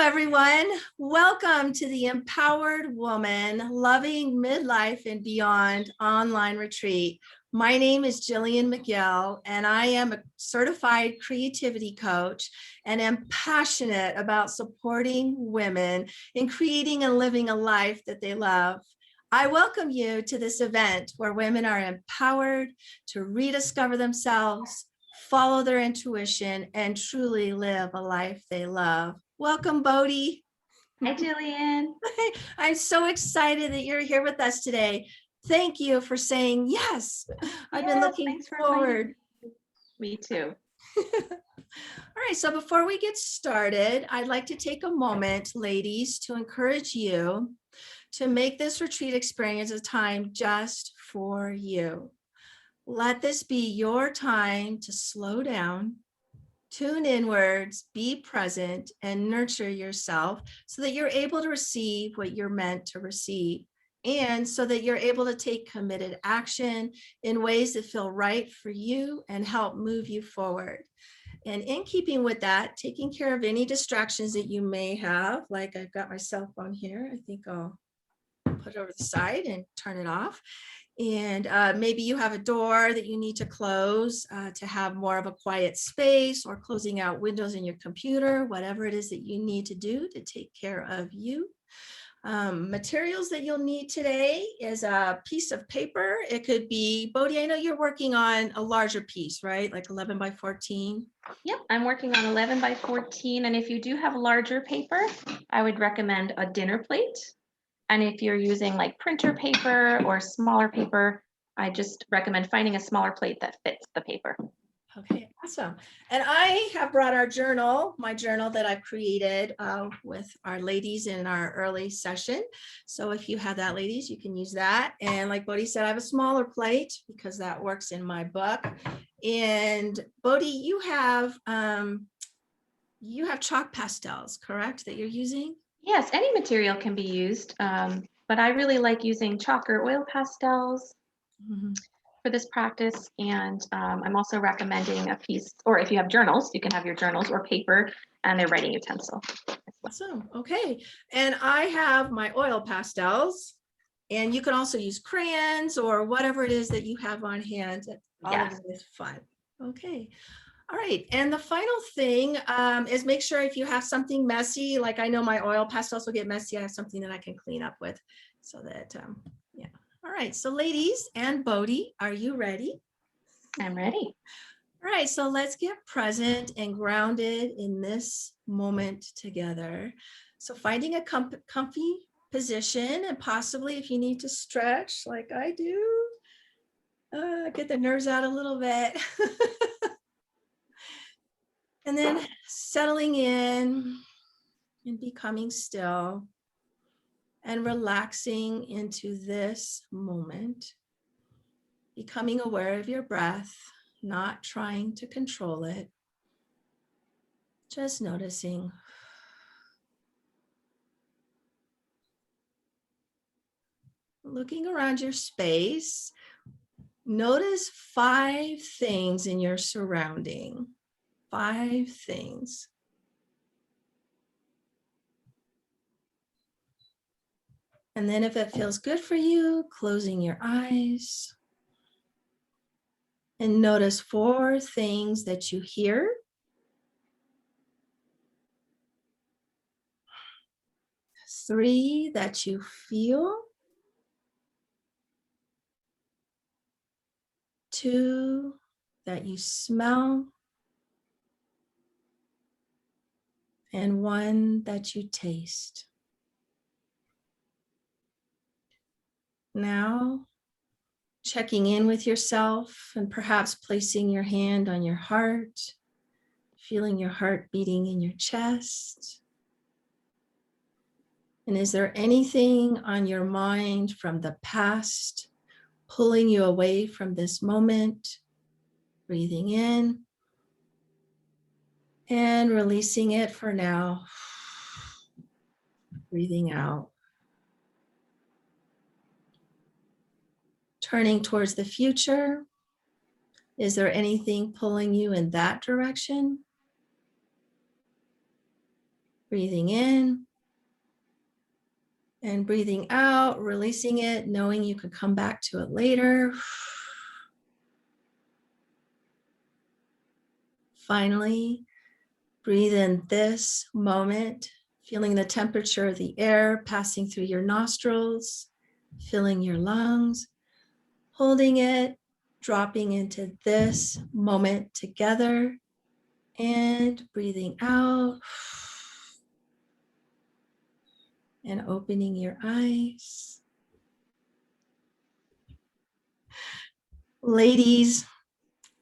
everyone. Welcome to the Empowered Woman Loving Midlife and Beyond online retreat. My name is Jillian McGill, and I am a certified creativity coach and am passionate about supporting women in creating and living a life that they love. I welcome you to this event where women are empowered to rediscover themselves, follow their intuition, and truly live a life they love. Welcome, Bodhi. Hi, Jillian. I'm so excited that you're here with us today. Thank you for saying yes. I've been looking forward. Me too. All right, so before we get started, I'd like to take a moment, ladies, to encourage you to make this retreat experience a time just for you. Let this be your time to slow down, tune inwards, be present, and nurture yourself so that you're able to receive what you're meant to receive, and so that you're able to take committed action in ways that feel right for you and help move you forward. And in keeping with that, taking care of any distractions that you may have, like I've got my cell phone here. I think I'll put it over the side and turn it off. And maybe you have a door that you need to close to have more of a quiet space, or closing out windows in your computer, whatever it is that you need to do to take care of you. Materials that you'll need today is a piece of paper. It could be, Bodhi, I know you're working on a larger piece, right? Like 11 by 14. Yep, I'm working on 11 by 14. And if you do have larger paper, I would recommend a dinner plate. And if you're using like printer paper or smaller paper, I just recommend finding a smaller plate that fits the paper. Okay, awesome. And I have brought our journal, my journal that I've created with our ladies in our early session. So if you have that, ladies, you can use that. And like Bodhi said, I have a smaller plate because that works in my book. And Bodhi, you have chalk pastels, correct, that you're using? Yes, any material can be used, but I really like using chalk or oil pastels for this practice. And I'm also recommending a piece, or if you have journals, you can have your journals or paper and a writing utensil. Awesome. Okay. And I have my oil pastels, and you can also use crayons or whatever it is that you have on hand. All of it is fun. Okay. All right. And the final thing is make sure if you have something messy, like I know my oil pastels will get messy, I have something that I can clean up with so that, yeah. All right. So ladies and Bodhi, are you ready? I'm ready. All right. So let's get present and grounded in this moment together. So finding a comfy position, and possibly if you need to stretch like I do, get the nerves out a little bit. And then settling in and becoming still and relaxing into this moment, becoming aware of your breath, not trying to control it, just noticing. Looking around your space, notice 5 things in your surrounding. 5 things. And then if it feels good for you, closing your eyes. And notice 4 things that you hear. 3 that you feel. 2 that you smell. And 1 that you taste. Now, checking in with yourself and perhaps placing your hand on your heart, feeling your heart beating in your chest. And is there anything on your mind from the past pulling you away from this moment? Breathing in and releasing it for now. Breathing out. Turning towards the future. Is there anything pulling you in that direction? Breathing in and breathing out, releasing it, knowing you can come back to it later. Finally, breathe in this moment, feeling the temperature of the air passing through your nostrils, filling your lungs, holding it, dropping into this moment together, and breathing out and opening your eyes. Ladies,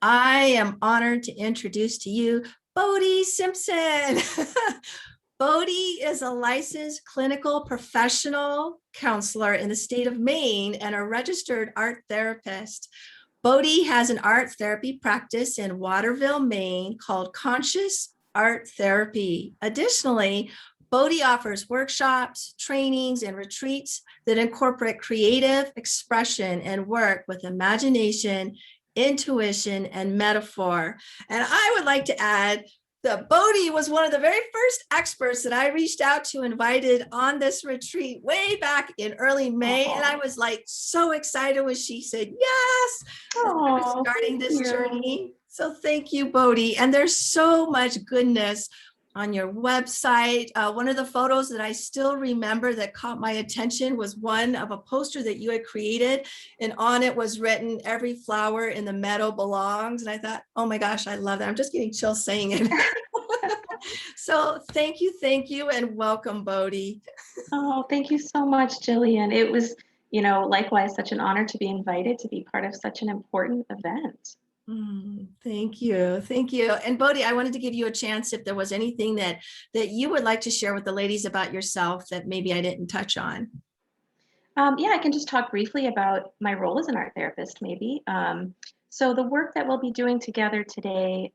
I am honored to introduce to you Bodhi Simpson. Bodhi is a licensed clinical professional counselor in the state of Maine and a registered art therapist. Bodhi has an art therapy practice in Waterville, Maine called Conscious Art Therapy. Additionally, Bodhi offers workshops, trainings, and retreats that incorporate creative expression and work with imagination, intuition, and metaphor. And I would like to add that Bodhi was one of the very first experts that I reached out to, invited on this retreat way back in early May. And I was like so excited when she said yes, starting this journey. So thank you, Bodhi. And there's so much goodness on your website. One of the photos that I still remember that caught my attention was one of a poster that you had created, and on it was written, "Every flower in the meadow belongs." And I thought, oh my gosh, I love that. I'm just getting chills saying it. So thank you, and welcome, Bodhi. Oh, thank you so much, Jillian. It was, likewise such an honor to be invited to be part of such an important event. Thank you. And Bodhi, I wanted to give you a chance if there was anything that you would like to share with the ladies about yourself that maybe I didn't touch on. Yeah, I can just talk briefly about my role as an art therapist, maybe. So the work that we'll be doing together today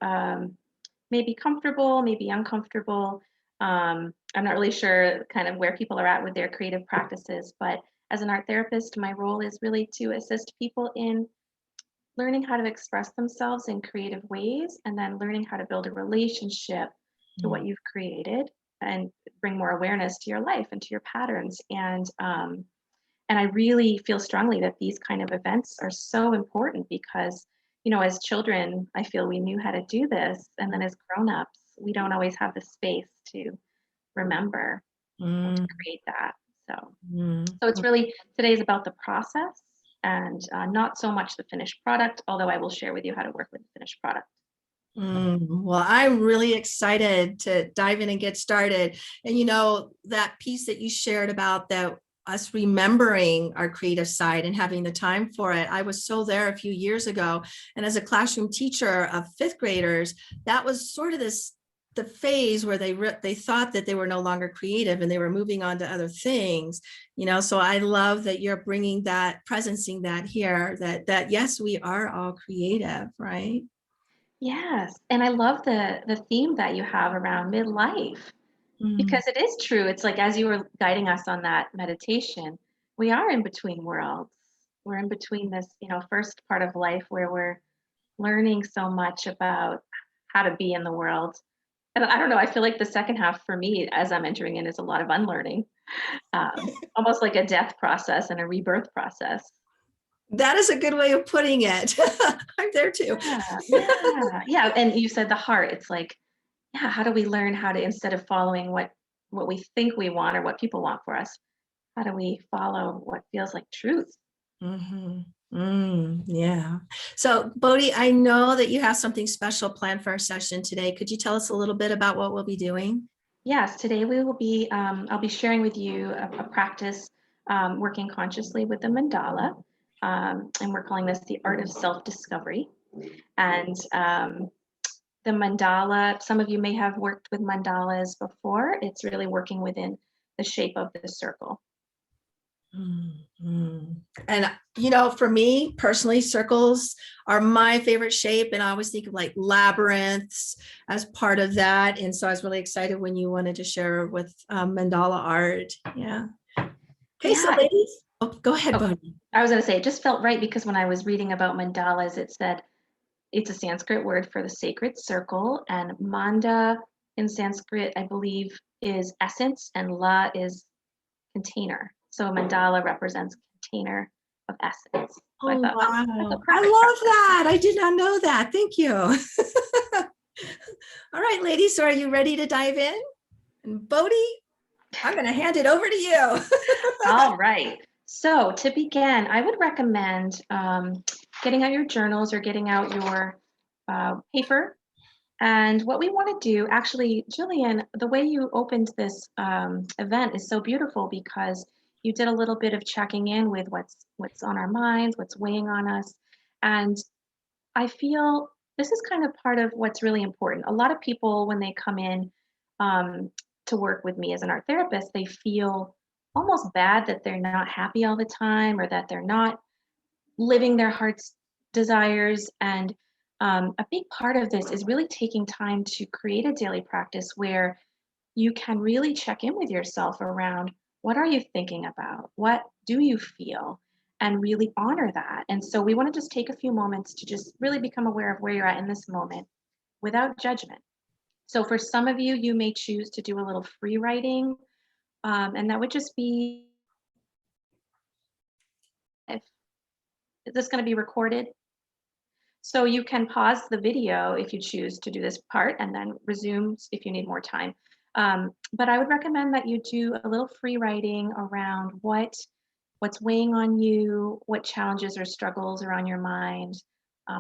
may be comfortable, may be uncomfortable. I'm not really sure kind of where people are at with their creative practices, but as an art therapist, my role is really to assist people in learning how to express themselves in creative ways, and then learning how to build a relationship to what you've created and bring more awareness to your life and to your patterns. And I really feel strongly that these kind of events are so important because, as children, I feel we knew how to do this, and then as grown-ups, we don't always have the space to remember and to create that. So it's really, today is about the process and not so much the finished product, although I will share with you how to work with the finished product. Well, I'm really excited to dive in and get started. And that piece that you shared about that us remembering our creative side and having the time for it. I was so there a few years ago. And as a classroom teacher of fifth graders, that was sort of the phase where they thought that they were no longer creative and they were moving on to other things, so I love that you're bringing that, presencing that here, that yes, we are all creative, right? Yes, and I love the theme that you have around midlife, because it is true. It's like, as you were guiding us on that meditation, we are in between worlds. We're in between this, first part of life where we're learning so much about how to be in the world. And I don't know, I feel like the second half for me, as I'm entering in, is a lot of unlearning, almost like a death process and a rebirth process. That is a good way of putting it. I'm there too. Yeah. And you said the heart. It's like, yeah, how do we learn how to, instead of following what we think we want or what people want for us, how do we follow what feels like truth? Yeah. So Bodhi, I know that you have something special planned for our session today. Could you tell us a little bit about what we'll be doing? Yes, today we will be, I'll be sharing with you a practice working consciously with the mandala. And we're calling this the art of self-discovery. And the mandala, some of you may have worked with mandalas before. It's really working within the shape of the circle. And for me personally, circles are my favorite shape, and I always think of like labyrinths as part of that. And so I was really excited when you wanted to share with mandala art. Yeah. Okay, so ladies, go ahead, Bodhi. I was going to say, it just felt right because when I was reading about mandalas, it said it's a Sanskrit word for the sacred circle, and manda in Sanskrit, I believe, is essence, and La is container. So a mandala represents container of essence. So I Oh, thought, oh, that's a wow. I perfect love practice. that. I did not know that. Thank you. All right, ladies, so are you ready to dive in? And Bodhi, I'm going to hand it over to you. All right. So to begin, I would recommend getting out your journals or getting out your paper. And what we want to do, actually, Jillian, the way you opened this event is so beautiful because you did a little bit of checking in with what's on our minds, what's weighing on us. And I feel this is kind of part of what's really important. A lot of people, when they come in um, to work with me as an art therapist, they feel almost bad that they're not happy all the time or that they're not living their heart's desires. And a big part of this is really taking time to create a daily practice where you can really check in with yourself around what are you thinking about? What do you feel? And really honor that. And so we want to just take a few moments to just really become aware of where you're at in this moment without judgment. So for some of you, you may choose to do a little free writing, and that would just be if is this going to be recorded? So you can pause the video if you choose to do this part and then resume if you need more time. But I would recommend that you do a little free writing around what's weighing on you, what challenges or struggles are on your mind,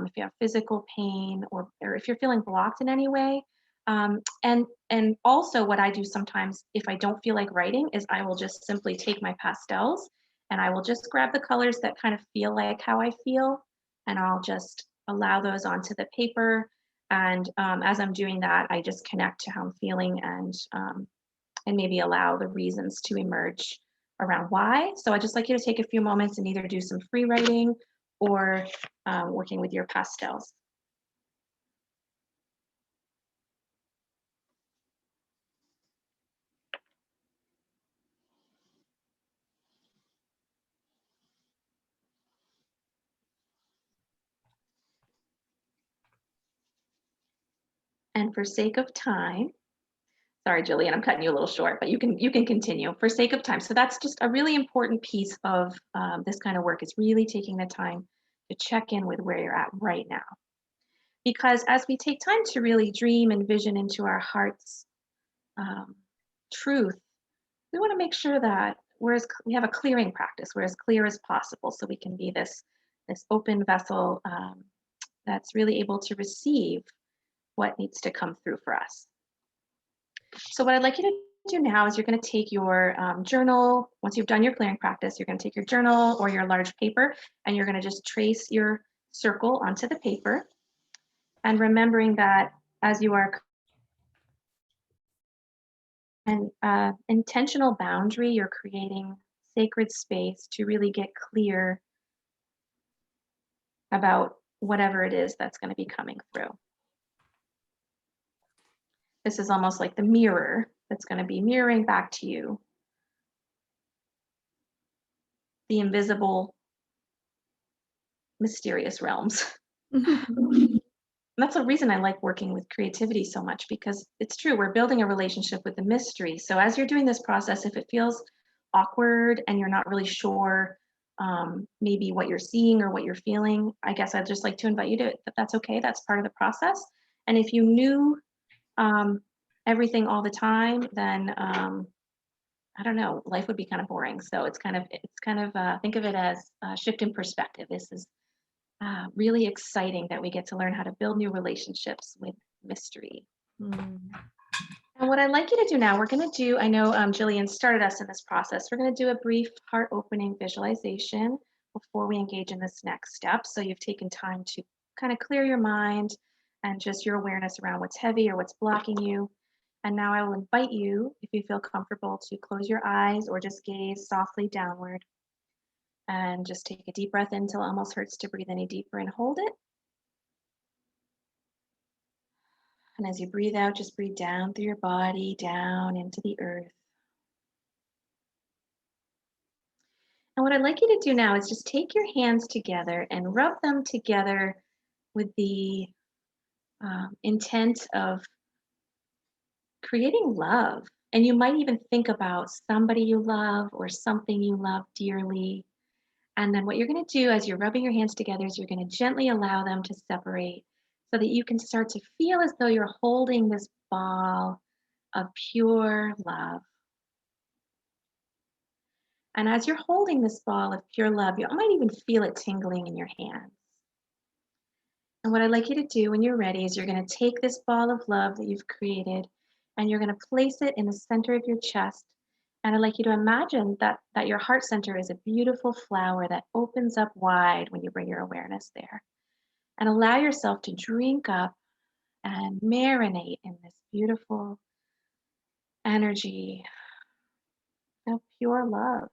if you have physical pain or if you're feeling blocked in any way. And also what I do sometimes if I don't feel like writing is I will just simply take my pastels and I will just grab the colors that kind of feel like how I feel and I'll just allow those onto the paper. And as I'm doing that, I just connect to how I'm feeling and maybe allow the reasons to emerge around why. So I just like you to take a few moments and either do some free writing or working with your pastels. And for sake of time, sorry, Jillian, I'm cutting you a little short, but you can continue for sake of time. So that's just a really important piece of this kind of work is really taking the time to check in with where you're at right now. Because as we take time to really dream and vision into our heart's truth, we want to make sure that we have a clearing practice, we're as clear as possible, so we can be this open vessel that's really able to receive what needs to come through for us. So what I'd like you to do now is you're going to take your journal. Once you've done your clearing practice, you're going to take your journal or your large paper, and you're going to just trace your circle onto the paper. And remembering that as you are an intentional boundary, you're creating sacred space to really get clear about whatever it is that's going to be coming through. This is almost like the mirror that's going to be mirroring back to you the invisible, mysterious realms. And that's the reason I like working with creativity so much because it's true, we're building a relationship with the mystery. So as you're doing this process, if it feels awkward and you're not really sure maybe what you're seeing or what you're feeling, I guess I'd just like to invite you to that's okay, that's part of the process. And if you knew everything all the time, then I don't know, life would be kind of boring. So it's kind of think of it as a shift in perspective. This is really exciting that we get to learn how to build new relationships with mystery. Mm. And what I'd like you to do now, we're going to do, I know Jillian started us in this process, we're going to do a brief heart opening visualization before we engage in this next step. So you've taken time to kind of clear your mind and just your awareness around what's heavy or what's blocking you. And now I will invite you, if you feel comfortable, to close your eyes or just gaze softly downward. And just take a deep breath in until it almost hurts to breathe any deeper and hold it. And as you breathe out, just breathe down through your body, down into the earth. And what I'd like you to do now is just take your hands together and rub them together with the intent of creating love. And you might even think about somebody you love or something you love dearly. And then what you're going to do as you're rubbing your hands together is you're going to gently allow them to separate so that you can start to feel as though you're holding this ball of pure love. And as you're holding this ball of pure love, you might even feel it tingling in your hands. And what I'd like you to do when you're ready is you're going to take this ball of love that you've created and you're going to place it in the center of your chest. And I'd like you to imagine that your heart center is a beautiful flower that opens up wide when you bring your awareness there. And allow yourself to drink up and marinate in this beautiful energy of pure love.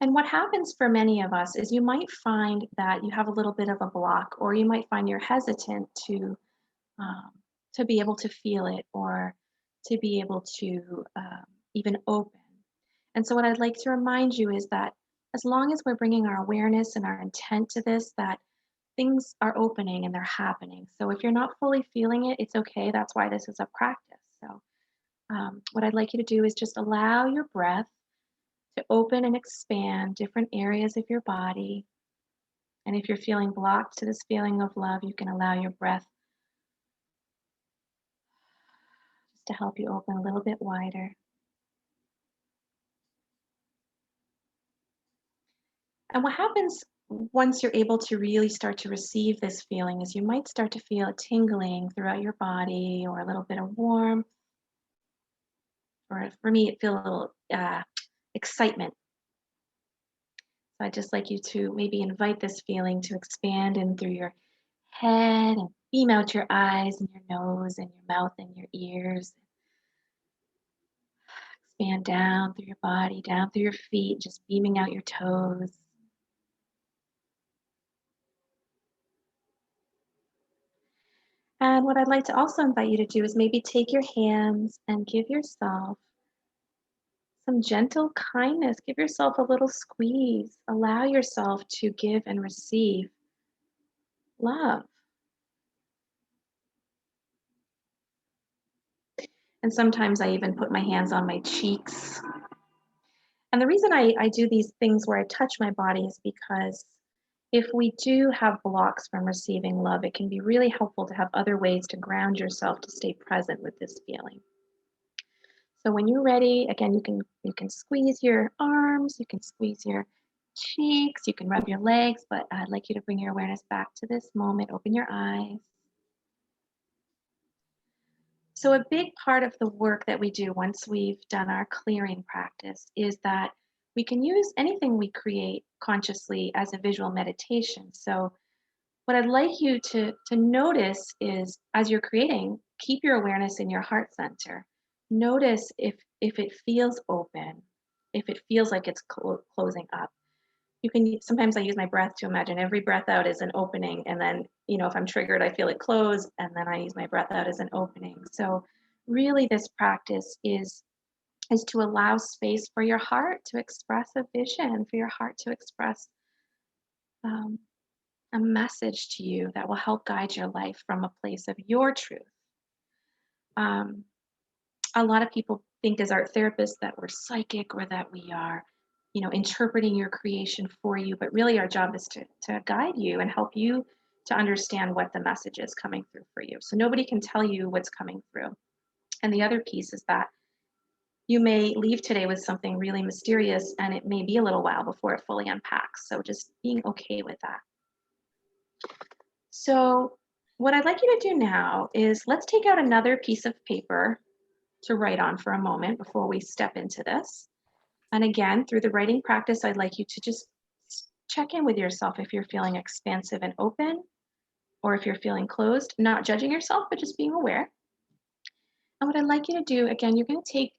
And what happens for many of us is you might find that you have a little bit of a block, or you might find you're hesitant um, to be able to feel it or to be able to even open. And so, what I'd like to remind you is that as long as we're bringing our awareness and our intent to this, that things are opening and they're happening. So, if you're not fully feeling it, it's okay. That's why this is a practice. So, what I'd like you to do is just allow your breath to open and expand different areas of your body. And if you're feeling blocked to this feeling of love, you can allow your breath just to help you open a little bit wider. And what happens once you're able to really start to receive this feeling is you might start to feel a tingling throughout your body or a little bit of warmth, or for me, it feels a little excitement. So I'd just like you to maybe invite this feeling to expand in through your head and beam out your eyes and your nose and your mouth and your ears. Expand down through your body, down through your feet, just beaming out your toes. And what I'd like to also invite you to do is maybe take your hands and give yourself some gentle kindness. Give yourself a little squeeze. Allow yourself to give and receive love. And sometimes I even put my hands on my cheeks. And the reason I do these things where I touch my body is because if we do have blocks from receiving love, it can be really helpful to have other ways to ground yourself to stay present with this feeling. So when you're ready, again, you can squeeze your arms, you can squeeze your cheeks, you can rub your legs, but I'd like you to bring your awareness back to this moment. Open your eyes. So a big part of the work that we do once we've done our clearing practice is that we can use anything we create consciously as a visual meditation. So what I'd like you to notice is as you're creating, keep your awareness in your heart center. Notice if it feels open, if it feels like it's closing up. You can sometimes I use my breath to imagine every breath out is an opening, and then if I'm triggered, I feel it close, and then I use my breath out as an opening. So really, this practice is to allow space for your heart to express a vision, for your heart to express um, a message to you that will help guide your life from a place of your truth. Um, a lot of people think as art therapists that we're psychic or that we are, interpreting your creation for you, but really our job is to guide you and help you to understand what the message is coming through for you. So nobody can tell you what's coming through. And the other piece is that you may leave today with something really mysterious and it may be a little while before it fully unpacks. So just being okay with that. So what I'd like you to do now is let's take out another piece of paper to write on for a moment before we step into this. And again, through the writing practice, I'd like you to just check in with yourself if you're feeling expansive and open or if you're feeling closed, not judging yourself, but just being aware. And what I'd like you to do, again, you're going to take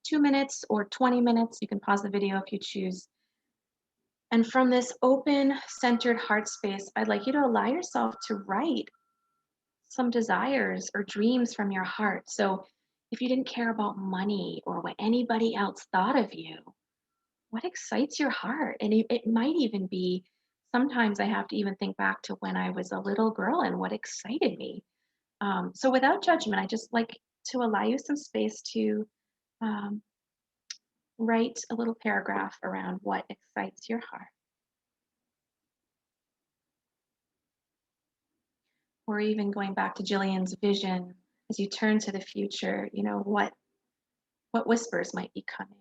2 minutes or 20 minutes. You can pause the video if you choose. And from this open, centered heart space, I'd like you to allow yourself to write some desires or dreams from your heart. So if you didn't care about money or what anybody else thought of you, what excites your heart? And it might even be sometimes I have to even think back to when I was a little girl and what excited me. So without judgment, I just like to allow you some space to um, write a little paragraph around what excites your heart. Or even going back to Jillian's vision as you turn to the future, what whispers might be coming.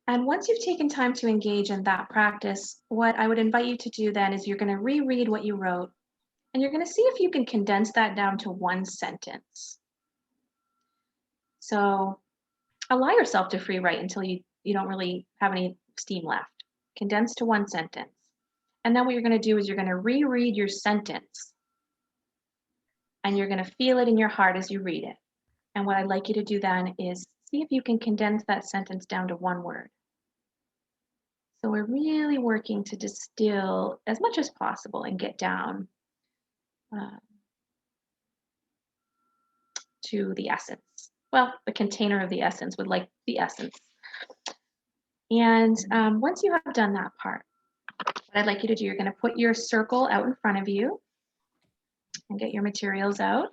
And once you've taken time to engage in that practice, what I would invite you to do then is you're going to reread what you wrote and you're going to see if you can condense that down to one sentence. So allow yourself to free write until you don't really have any steam left. Condense to one sentence. And then what you're going to do is you're going to reread your sentence and you're going to feel it in your heart as you read it. And what I'd like you to do then is see if you can condense that sentence down to one word. So we're really working to distill as much as possible and get down to the essence. Well, the container of the essence would like the essence. And once you have done that part, what I'd like you to do, you're going to put your circle out in front of you and get your materials out.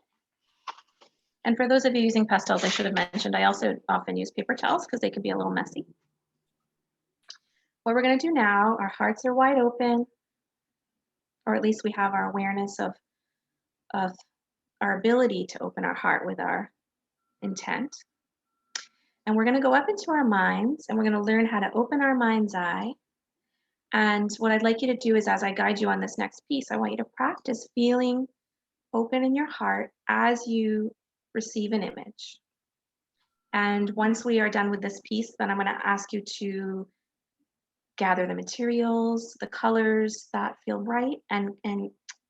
And for those of you using pastels, I should have mentioned, I also often use paper towels because they can be a little messy. What we're going to do now, our hearts are wide open, or at least we have our awareness of our ability to open our heart with our intent. And we're going to go up into our minds and we're going to learn how to open our mind's eye. And what I'd like you to do is, as I guide you on this next piece, I want you to practice feeling open in your heart as you receive an image. And once we are done with this piece, then I'm going to ask you to gather the materials, the colors that feel right, and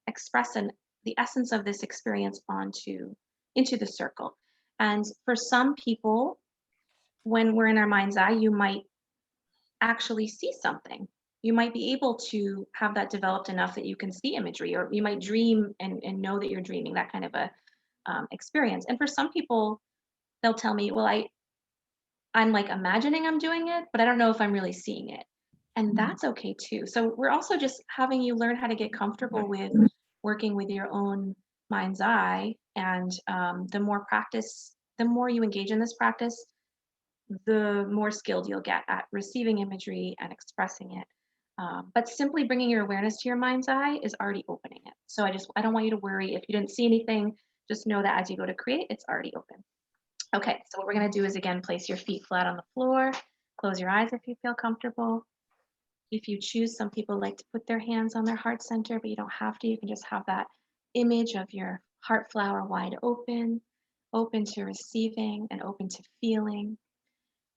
express the essence of this experience into the circle. And for some people, when we're in our mind's eye, you might actually see something. You might be able to have that developed enough that you can see imagery, or you might dream and know that you're dreaming, that kind of a experience. And for some people, they'll tell me, well, I'm like imagining I'm doing it, but I don't know if I'm really seeing it. And that's okay too. So we're also just having you learn how to get comfortable with working with your own mind's eye. And the more you engage in this practice, the more skilled you'll get at receiving imagery and expressing it. But simply bringing your awareness to your mind's eye is already opening it. So I don't want you to worry if you didn't see anything. Just know that as you go to create, it's already open. Okay, so what we're going to do is, again, place your feet flat on the floor. Close your eyes if you feel comfortable. If you choose, some people like to put their hands on their heart center, but you don't have to. You can just have that image of your heart flower wide open, open to receiving and open to feeling.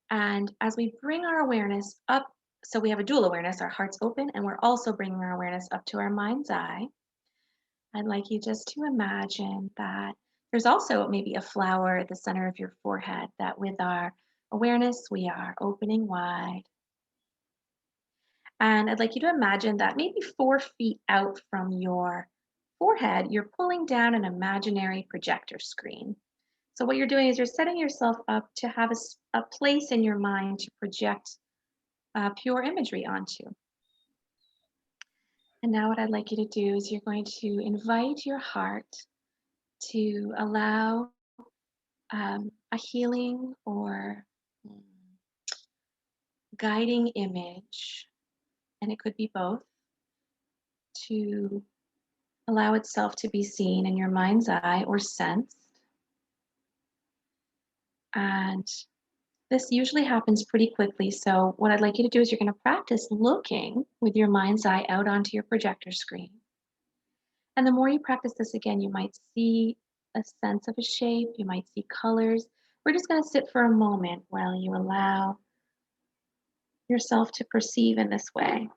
And as we bring our awareness up, so we have a dual awareness, our heart's open, and we're also bringing our awareness up to our mind's eye. I'd like you just to imagine that there's also maybe a flower at the center of your forehead that with our awareness, we are opening wide. And I'd like you to imagine that maybe 4 feet out from your forehead, you're pulling down an imaginary projector screen. So what you're doing is you're setting yourself up to have a place in your mind to project pure imagery onto. And now what I'd like you to do is you're going to invite your heart to allow a healing or guiding image, and it could be both, to allow itself to be seen in your mind's eye or sensed. And this usually happens pretty quickly. So what I'd like you to do is you're going to practice looking with your mind's eye out onto your projector screen. And the more you practice this again, you might see a sense of a shape, you might see colors. We're just going to sit for a moment while you allow yourself to perceive in this way.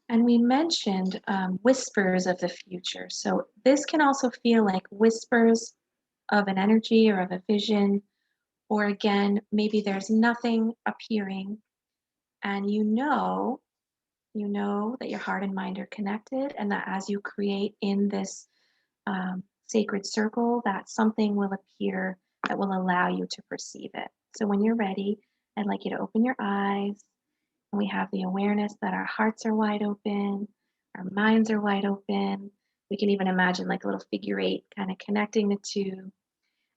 And we mentioned whispers of the future. So this can also feel like whispers of an energy or of a vision, or again, maybe there's nothing appearing And you know that your heart and mind are connected, and that as you create in this sacred circle, that something will appear that will allow you to perceive it. So when you're ready, I'd like you to open your eyes, and we have the awareness that our hearts are wide open, our minds are wide open. We can even imagine like a little figure eight kind of connecting the two.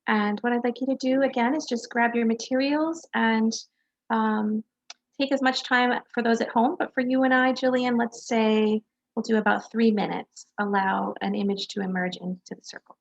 And what I'd like you to do again is just grab your materials and um, take as much time for those at home. But for you and I, Jillian, let's say we'll do about 3 minutes. Allow an image to emerge into the circle.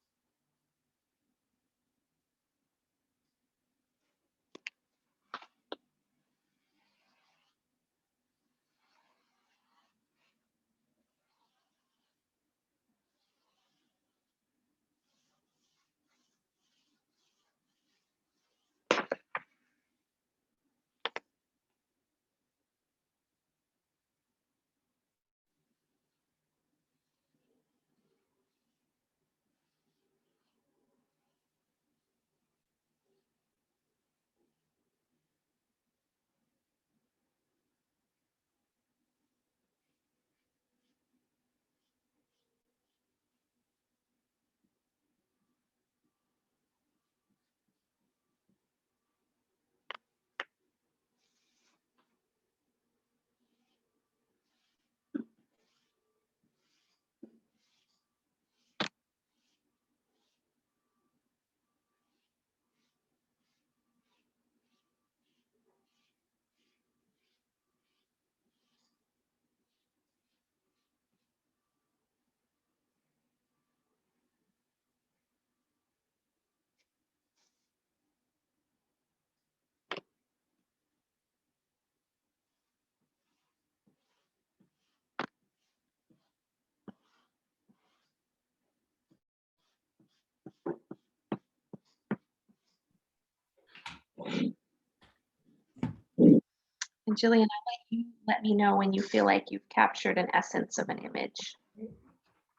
And Jillian, I'll let you let me know when you feel like you've captured an essence of an image.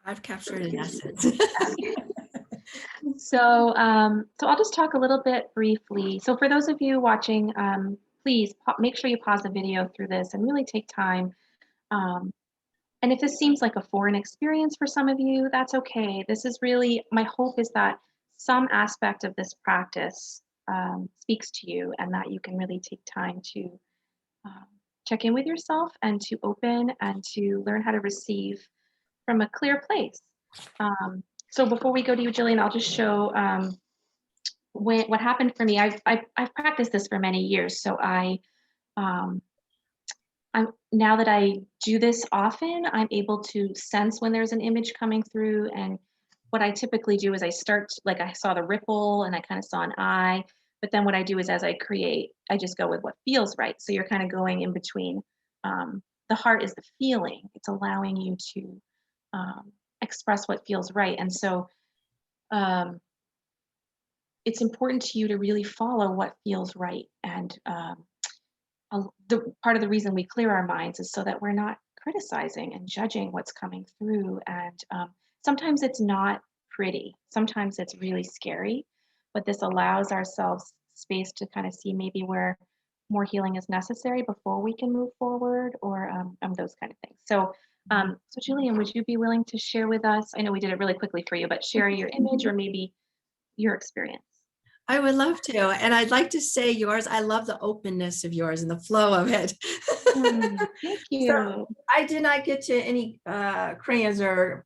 I've captured an essence. So I'll just talk a little bit briefly. So for those of you watching, please make sure you pause the video through this and really take time. Um, and if this seems like a foreign experience for some of you, that's okay. This is really, my hope is that some aspect of this practice speaks to you, and that you can really take time to um, check in with yourself and to open and to learn how to receive from a clear place. So before we go to you, Jillian, I'll just show what happened for me. I've practiced this for many years, so um, I'm now that I do this often, I'm able to sense when there's an image coming through. And what I typically do is I start, like I saw the ripple and I kind of saw an eye, but then what I do is as I create, I just go with what feels right. So you're kind of going in between. The heart is the feeling. It's allowing you to express what feels right. And so it's important to you to really follow what feels right. And the part of the reason we clear our minds is so that we're not criticizing and judging what's coming through. And sometimes it's not pretty. Sometimes it's really scary, but this allows ourselves space to kind of see maybe where more healing is necessary before we can move forward, or those kind of things. So Jillian, would you be willing to share with us? I know we did it really quickly for you, but share your image or maybe your experience. I would love to. And I'd like to say yours, I love the openness of yours and the flow of it. Thank you. So I did not get to any crayons or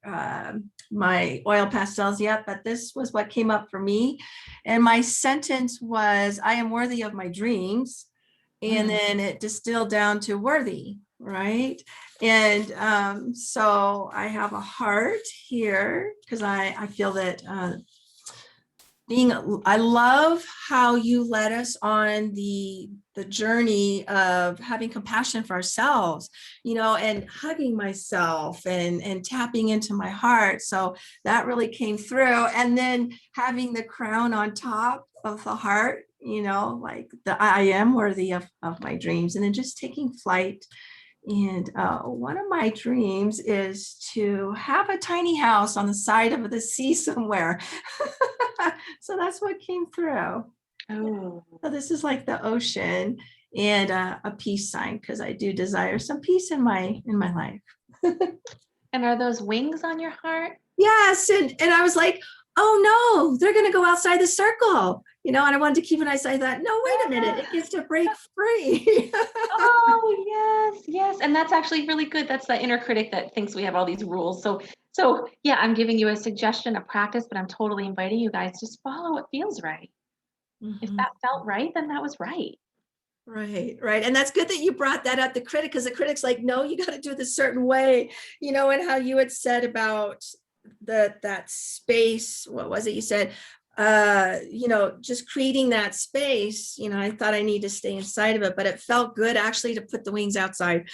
my oil pastels yet, but this was what came up for me. And my sentence was, I am worthy of my dreams. And then it distilled down to worthy, right? And so I have a heart here because I feel that I love how you led us on the journey of having compassion for ourselves, and hugging myself and tapping into my heart. So that really came through. And then having the crown on top of the heart, like I am worthy of my dreams, and then just taking flight. And one of my dreams is to have a tiny house on the side of the sea somewhere. So that's what came through. Oh. So this is like the ocean. and a peace sign, because I do desire some peace in my life. And are those wings on your heart? Yes, and I was like, oh no, they're gonna go outside the circle, and I wanted to keep it nice. I thought, no, wait a minute, it gets to break free. Oh, yes, yes. And that's actually really good. That's the inner critic that thinks we have all these rules. So yeah, I'm giving you a suggestion, a practice, but I'm totally inviting you guys just follow what feels right. If Mhm. that felt right, then that was right. Right, right. And that's good that you brought that up, the critic, because the critic's like, no, you got to do this certain way, and how you had said about that space, what was it you said? Just creating that space, I thought I need to stay inside of it, but it felt good actually to put the wings outside.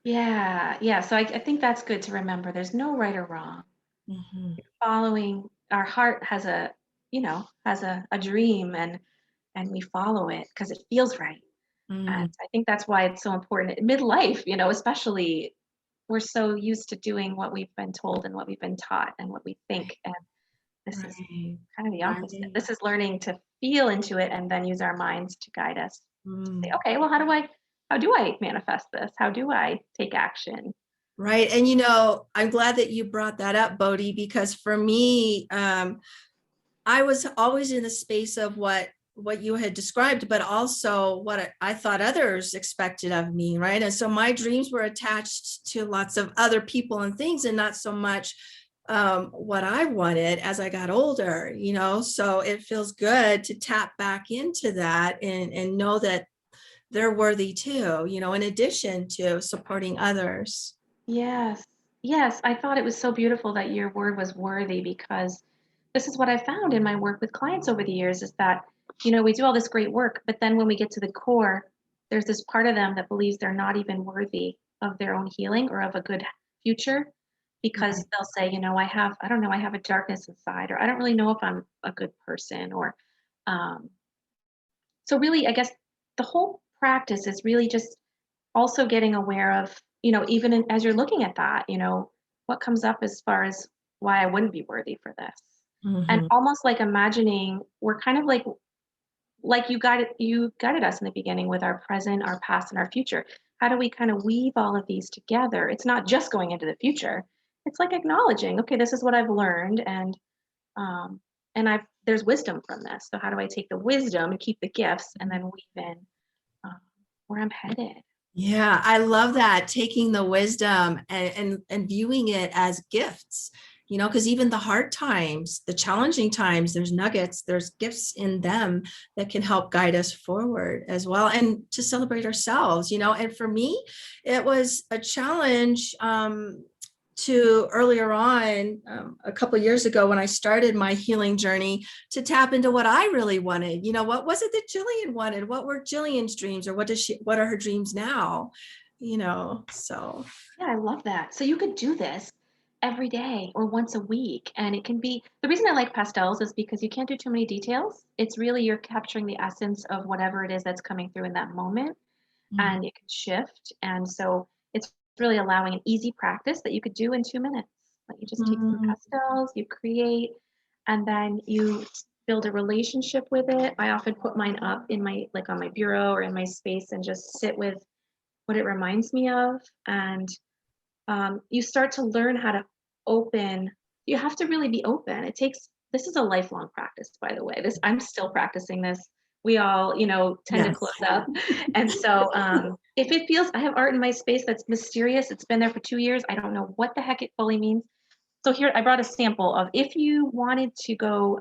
Yeah, yeah. So I think that's good to remember. There's no right or wrong. Mhm. Following our heart has a dream, and we follow it because it feels right. And Mm, I think that's why it's so important in midlife, especially we're so used to doing what we've been told and what we've been taught and what we think. And this is right, kind of the opposite. right. This is learning to feel into it and then use our minds to guide us. Say, Mm. okay, well, how do I manifest this? How do I take action? Right. And I'm glad that you brought that up, Bodhi, because for me, I was always in the space of what you had described, but also what I thought others expected of me, right? And so my dreams were attached to lots of other people and things, and not so much what I wanted as I got older, So it feels good to tap back into that and know that they're worthy too, in addition to supporting others. Yes. Yes. I thought it was so beautiful that your word was worthy because this is what I found in my work with clients over the years is that, we do all this great work, but then when we get to the core, there's this part of them that believes they're not even worthy of their own healing or of a good future because Right. they'll say, I don't know, I have a darkness inside, or I don't really know if I'm a good person, or um, so really, I guess the whole practice is really just also getting aware of, even as you're looking at that, what comes up as far as why I wouldn't be worthy for this. And Mhm. almost like imagining we're kind of like you guided us in the beginning with our present, our past, and our future. How do we kind of weave all of these together? It's not just going into the future. It's like acknowledging, okay, this is what I've learned, um, and there's wisdom from this. So how do I take the wisdom and keep the gifts, and then weave in um, where I'm headed? Yeah, I love that, taking the wisdom and viewing it as gifts, because even the hard times, the challenging times, there's nuggets, there's gifts in them that can help guide us forward as well, and to celebrate ourselves, and for me, it was a challenge to earlier on, a couple of years ago when I started my healing journey, to tap into what I really wanted. What was it that Jillian wanted? What were Jillian's dreams, or what are her dreams now? So Yeah, I love that. So you could do this every day or once a week. And it can be the reason I like pastels is because you can't do too many details. It's really you're capturing the essence of whatever it is that's coming through in that moment, mm, and it can shift. And so it's really allowing an easy practice that you could do in 2 minutes. Like you just take some mm, pastels, you create, and then you build a relationship with it. I often put mine up in my like on my bureau or in my space and just sit with what it reminds me of. And you start to learn how to open. You have to really be open. This is a lifelong practice, by the way. I'm still practicing this. We all, tend to yes. close up. And so if it feels, I have art in my space that's mysterious. It's been there for 2 years. I don't know what the heck it fully means. So here, I brought a sample of if you wanted to go,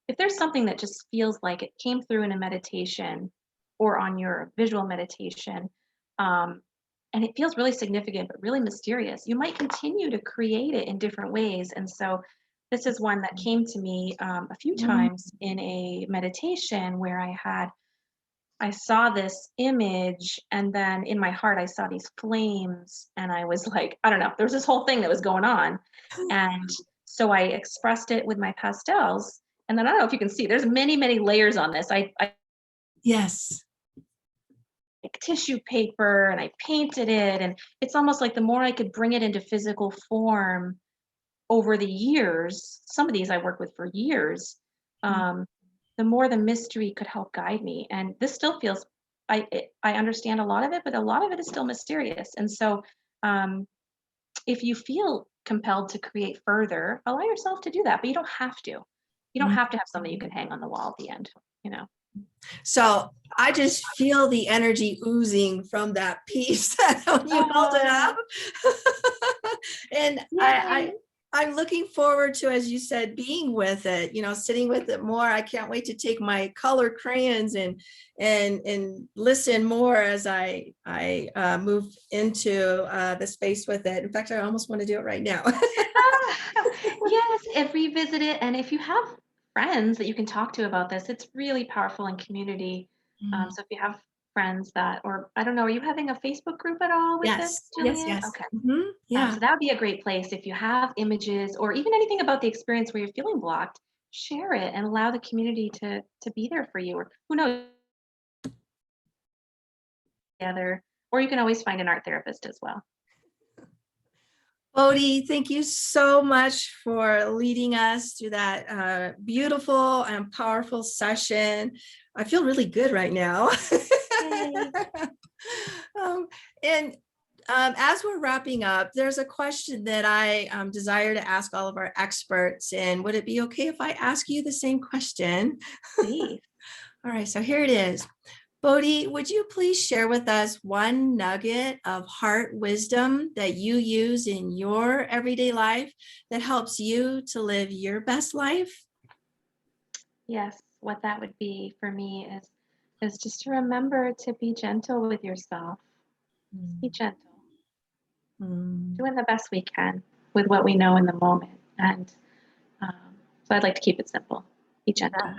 if there's something that just feels like it came through in a meditation or on your visual meditation, um, and it feels really significant but really mysterious, you might continue to create it in different ways. And so this is one that came to me a few Mm, times in a meditation where I saw this image, and then in my heart I saw these flames, and I was like, I don't know, there was this whole thing that was going on. And so I expressed it with my pastels. And then I don't know if you can see, there's many, many layers on this. I yes. like tissue paper and I painted it. And it's almost like the more I could bring it into physical form over the years, some of these I worked with for years, Mm, um, the more the mystery could help guide me. And this still feels, I understand a lot of it, but a lot of it is still mysterious. And so if you feel compelled to create further, allow yourself to do that, but you don't have to. You don't have to have something you can hang on the wall at the end, you know. So I just feel the energy oozing from that piece when you held it up. And I'm looking forward to, as you said, being with it, you know, sitting with it more. I can't wait to take my color crayons and listen more as I move into the space with it. In fact, I almost want to do it right now. Yes, and revisit it. And if you have friends that you can talk to about this, it's really powerful in community. So if you have friends that, or I don't know, are you having a Facebook group at all with this, Yes, yes, Jillian? yes. Okay. Yeah. So that would be a great place if you have images or even anything about the experience where you're feeling blocked, share it and allow the community to be there for you. Or who knows, together. Or you can always find an art therapist as well. Bodhi, thank you so much for leading us through that beautiful and powerful session. I feel really good right now. And as we're wrapping up, there's a question that I desire to ask all of our experts. And would it be okay if I ask you the same question? Please. All right, so here it is. Bodhi, would you please share with us one nugget of heart wisdom that you use in your everyday life that helps you to live your best life? Yes, what that would be for me is just to remember to be gentle with yourself. Just be gentle. Doing the best we can with what we know in the moment. And so I'd like to keep it simple. Be gentle.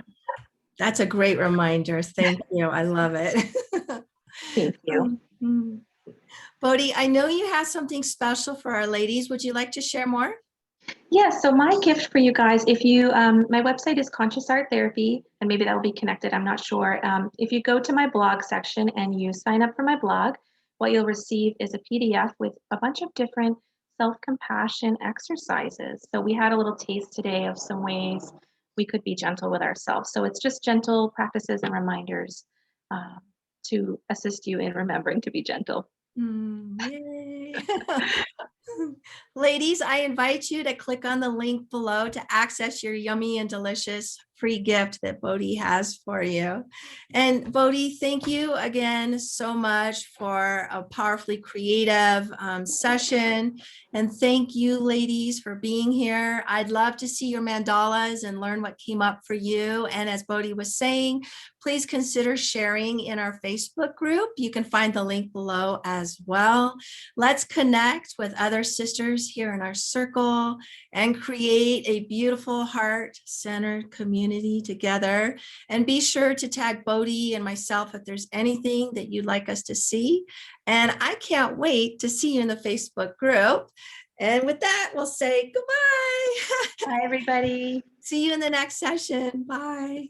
That's a great reminder. Thank you. I love it. Thank you. Bodhi, I know you have something special for our ladies. Would you like to share more? Yeah, so my gift for you guys, if you, my website is Conscious Art Therapy, and maybe that will be connected, I'm not sure. If you go to my blog section and you sign up for my blog, what you'll receive is a PDF with a bunch of different self-compassion exercises. So we had a little taste today of some ways we could be gentle with ourselves. So it's just gentle practices and reminders to assist you in remembering to be gentle. Yay. Ladies, I invite you to click on the link below to access your yummy and delicious free gift that Bodhi has for you. And Bodhi, thank you again so much for a powerfully creative session. And thank you, ladies, for being here. I'd love to see your mandalas and learn what came up for you. And as Bodhi was saying, please consider sharing in our Facebook group. You can find the link below as well. Let's connect with other sisters here in our circle and create a beautiful heart-centered community together. And be sure to tag Bodhi and myself if there's anything that you'd like us to see. And I can't wait to see you in the Facebook group. And with that, we'll say goodbye. Bye, everybody. See you in the next session. Bye.